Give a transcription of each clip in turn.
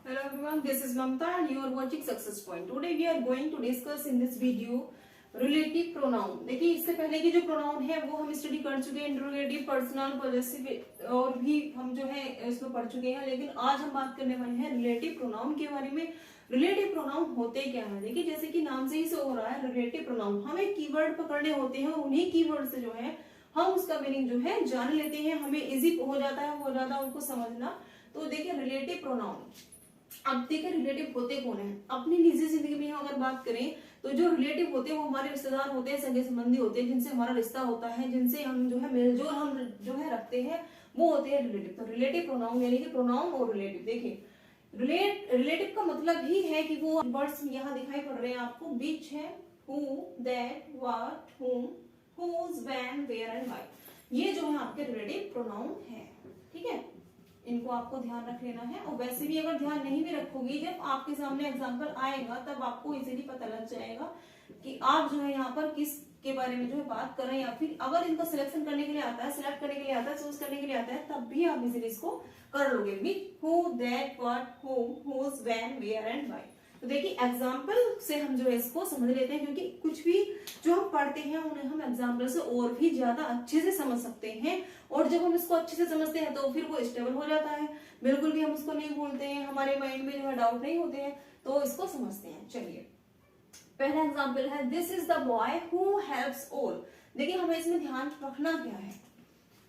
Hello everyone, this is Mamta and you are watching Success Point. Today we are going to discuss in this video relative pronoun. देखिए इससे पहले की जो pronoun है वो हम स्टडी कर चुके हैं, इंट्रोगेटिव, पर्सनल, पॉजेसिव और भी हम जो है इसमें पढ़ चुके हैं। लेकिन आज हम बात करने वाले हैं रिलेटिव प्रोनाउन के बारे में। रिलेटिव प्रोनाउन होते क्या है? देखिए जैसे कि नाम से ही शो हो रहा है रिलेटिव प्रोनाउन, हमें कीवर्ड पकड़ने होते हैं और उन्हीं कीवर्ड से जो है हम उसका मीनिंग जो है जान लेते हैं, हमें इजी हो जाता है उनको समझना। तो देखिए रिलेटिव प्रोनाउन, अब देखिए रिलेटिव होते कौन है। अपनी निजी जिंदगी में अगर बात करें तो जो रिलेटिव होते हैं वो हमारे रिश्तेदार होते हैं, सगे संबंधी होते हैं, जिनसे हमारा रिश्ता होता है, जिनसे हम जो है मेलजोल हम जो है रखते हैं, वो होते हैं रिलेटिव। तो रिलेटिव प्रोनाउन यानी कि प्रोनाउन और रिलेटिव, देखिए रिलेटिव का मतलब ही है कि वो वर्ड्स यहाँ दिखाई पड़ रहे हैं आपको, बीच है, who, that, what, whom, whose, when, where and why. ये जो है आपके रिलेटिव प्रोनाउन है, ठीक है। इनको आपको ध्यान रख लेना है। और वैसे भी अगर ध्यान नहीं भी रखोगी, जब आपके सामने एग्जाम्पल आएगा तब आपको इजीली पता लग जाएगा कि आप जो है यहाँ पर किस के बारे में जो है बात कर रहे हैं, या फिर अगर इनको सिलेक्शन करने के लिए आता है, सिलेक्ट करने के लिए आता है, चूज करने के लिए आता है, तब भी आप इजीली इसको कर लोगे। With, who, that, what, whom, whose, when, where and why. तो देखिए एग्जाम्पल से हम जो है इसको समझ लेते हैं, क्योंकि कुछ भी जो हम पढ़ते हैं उन्हें हम एग्जाम्पल से और भी ज्यादा अच्छे से समझ सकते हैं। और जब हम इसको अच्छे से समझते हैं तो फिर वो स्टेबल हो जाता है, बिल्कुल भी हम उसको नहीं भूलते हैं, हमारे माइंड में जो है डाउट नहीं होते हैं, तो इसको समझते हैं। चलिए पहला एग्जाम्पल है, this is the boy who helps all. देखिए हमें इसमें ध्यान रखना क्या है,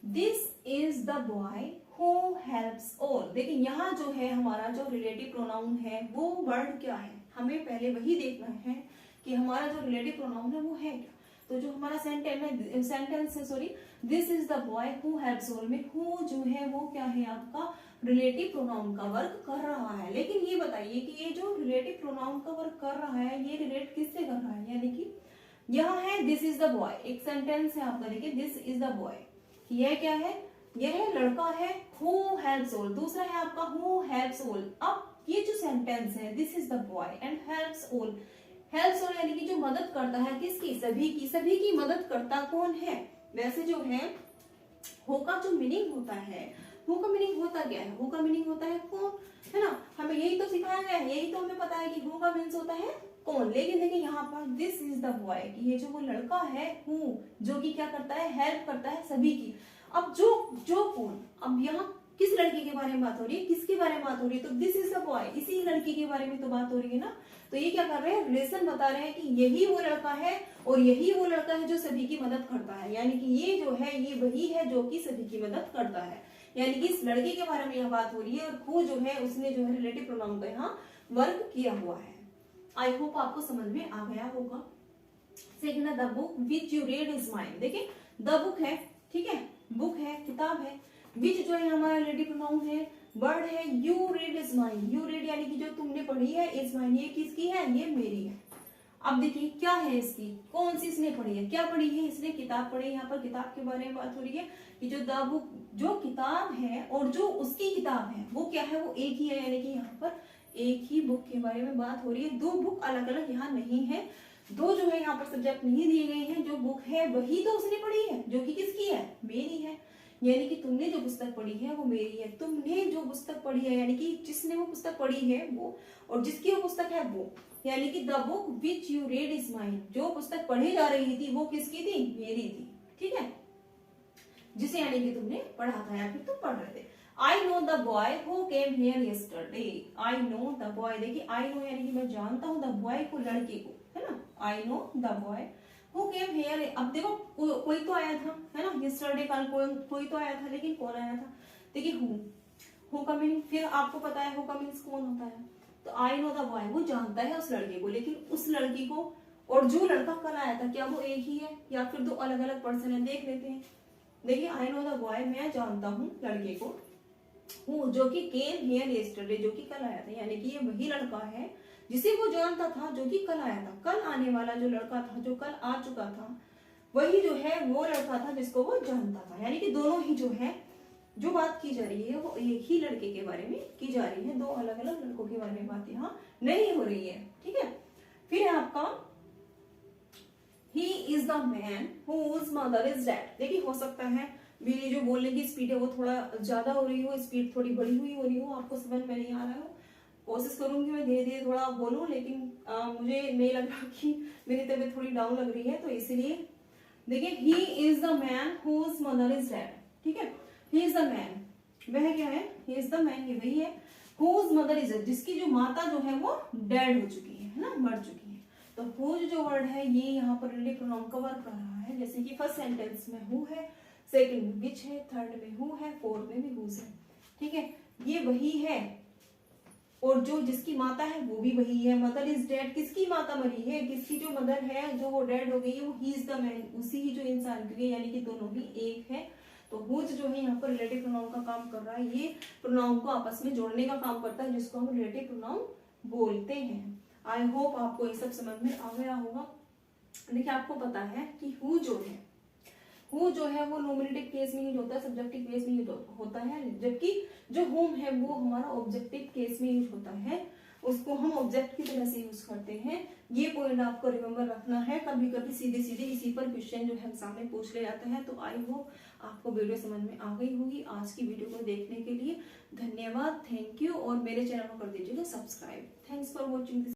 this is the boy who helps all. देखिए यहाँ जो है हमारा जो रिलेटिव प्रोनाउन है वो वर्ड क्या है, हमें पहले वही देखना है कि हमारा जो रिलेटिव प्रोनाउन है वो है क्या। तो जो हमारा सेंटेंस है sorry, this is the boy who helps all में हु जो है वो क्या है आपका रिलेटिव प्रोनाउन का वर्क कर रहा है। लेकिन ये बताइए कि ये जो रिलेटिव प्रोनाउन का वर्क कर रहा है ये रिलेट किससे कर रहा है, यानी कि यहाँ है दिस इज द बॉय, एक सेंटेंस है आपका, देखिए दिस इज द बॉय, यह क्या है, यह लड़का है, हु हेल्प्स ऑल, दूसरा है आपका हु हेल्प्स ऑल। अब ये जो सेंटेंस है this is the boy and helps all, helps all यानी कि जो मदद करता है, किसकी, सभी की, सभी की मदद करता कौन है। वैसे जो है हु का जो मीनिंग होता है, हु का मीनिंग होता क्या है, हु का मीनिंग होता है कौन, है ना, हमें यही तो सिखाया गया है, यही तो हमें पता है कि हु का मीन्स होता है कौन। लेकिन देखिए यहाँ पर दिस इज द बॉय, कि ये जो वो लड़का है हु, जो कि क्या करता है, हेल्प करता है सभी की। अब जो कौन, अब यहाँ किस लड़की के बारे में बात हो रही है, किसके बारे में बात हो रही है, तो दिस इज द बॉय, इसी लड़की के बारे में तो बात हो रही है ना। तो ये क्या कर रहे हैं, रिलेशन बता रहे हैं कि यही वो लड़का है और यही वो लड़का है जो सभी की मदद करता है, यानी कि ये जो है ये वही है जो कि सभी की मदद करता है, यानी कि इस लड़के के बारे में यह बात हो रही है। और हु जो है उसने जो है रिलेटिव प्रोनाउन का यहाँ वर्क किया हुआ है। आई होप आपको समझ में आ गया होगा। सेकंड है the book which you read is mine. देखिए द बुक है, ठीक है, बुक है, किताब है, विच जो है हमारा रिलेटिव प्रोनाउन है, वर्ड है, you read is mine, you read यानी कि जो तुमने पढ़ी है, इज माइन ये किसकी है, ये मेरी है। अब देखिए क्या है इसकी, कौन सी इसने पढ़ी है, क्या पढ़ी है, इसने किताब पढ़ी है। यहाँ पर किताब के बारे में बात हो रही है कि जो द बुक, जो किताब है और जो उसकी किताब है वो क्या है, वो एक ही है, यानी कि यहाँ पर एक ही बुक के बारे में बात हो रही है। दो बुक अलग अलग यहाँ नहीं है, दो जो है यहाँ पर सब्जेक्ट नहीं दिए गए हैं, जो बुक है वही तो उसने पढ़ी है, जो कि किसकी है, मेरी है। यानी कि तुमने जो पुस्तक पढ़ी है वो मेरी है, तुमने जो पुस्तक पढ़ी है यानी कि जिसने वो पुस्तक पढ़ी है वो, और जिसकी वो पुस्तक है वो, यानी कि the book which you read is mine, जो पुस्तक पढ़ी जा रही थी वो किसकी थी, मेरी थी, ठीक है, जिसे यानी कि तुमने पढ़ा था या फिर तुम पढ़ रहे थे। I know the boy who came here yesterday, I know the boy, देखिए आई नो यानी कि मैं जानता हूँ, द बॉय को, लड़के को, है ना, I know the boy who came here. अब देखो कोई तो आया था, है ना, यस्टरडे कल कोई तो आया था, लेकिन कौन आया था, देखिए हु का मीनिंग, फिर आपको पता है हु का मीनिंग कौन होता है, तो आई नो द बॉय वो जानता है उस लड़के को, लेकिन उस लड़की को और जो लड़का कल आया था क्या वो एक ही है या फिर दो अलग अलग पर्सन है, देख लेते हैं। देखिए आई नो द बॉय, मैं जानता हूँ लड़के को, हूँ जो कि केम हियर यस्टरडे, जो कि कल आया था, यानी कि ये वही लड़का है जिसे वो जानता था जो कि कल आया था। कल आने वाला जो लड़का था, जो कल आ चुका था, वही जो है वो लड़का था जिसको वो जानता था, यानी कि दोनों ही जो है जो बात की जा रही है वो एक ही लड़के के बारे में की जा रही है, दो अलग अलग लड़कों के बारे में बात यहाँ नहीं हो रही है, ठीक है। फिर है आपका he is the man whose mother is dead. देखिए हो सकता है मेरी जो बोलने की स्पीड है वो थोड़ा ज्यादा हो रही हो, स्पीड थोड़ी बड़ी हुई हो रही हो, आपको समझ में नहीं आ रहा हो, कोशिश करूंगी मैं धीरे धीरे थोड़ा बोलूं, लेकिन मुझे नहीं लग रहा कि मेरी तबीयत थोड़ी डाउन लग रही है, तो इसीलिए देखिए, he is the man whose mother is dead. ठीक है, ही इज द मैन, वह क्या है, ही इज द मैन, ये वही है, हुज मदर इज डेड, जिसकी जो माता जो है वो डेड हो चुकी है ना, मर चुकी है। तो हुज जो वर्ड है ये यहाँ पर रिलेटिव प्रोनाउन कवर कर रहा है। जैसे कि फर्स्ट सेंटेंस में हु है, सेकंड में विच है, थर्ड में हु है, फोर्थ में भी हुज है। ठीक है, ये वही है, और जो जिसकी माता है वो भी वही है। मदर इज डेड, किसकी माता मरी है, किसकी जो मदर है जो वो डेड हो गई है, वो ही इज द मैन, उसी ही जो इंसान की, यानी कि दोनों ही एक है। तो हुज जो है यहाँ पर रिलेटिव प्रोनाउन का काम कर रहा है, ये प्रोनाउन को आपस में जोड़ने का काम करता है, जिसको हम रिलेटिव प्रोनाउन बोलते हैं। आई होप आपको ये सब समझ में आ गया होगा। देखिए, आपको पता है कि हु जो है, हु जो है वो नोमिनेटिव केस में यूज होता है, सब्जेक्टिव केस में यूज होता है, जबकि जो होम है वो हमारा ऑब्जेक्टिव केस में यूज होता है, उसको हम ऑब्जेक्ट की तरह से यूज करते हैं। ये पॉइंट आपको रिमेम्बर रखना है, कभी कभी सीधे सीधे इसी पर क्वेश्चन जो है एग्जाम में पूछ ले जाते हैं। तो आई होप आपको वीडियो समझ में आ गई होगी। आज की वीडियो को देखने के लिए धन्यवाद, थैंक यू, और मेरे चैनल को कर दीजिएगा subscribe. Thanks for watching this.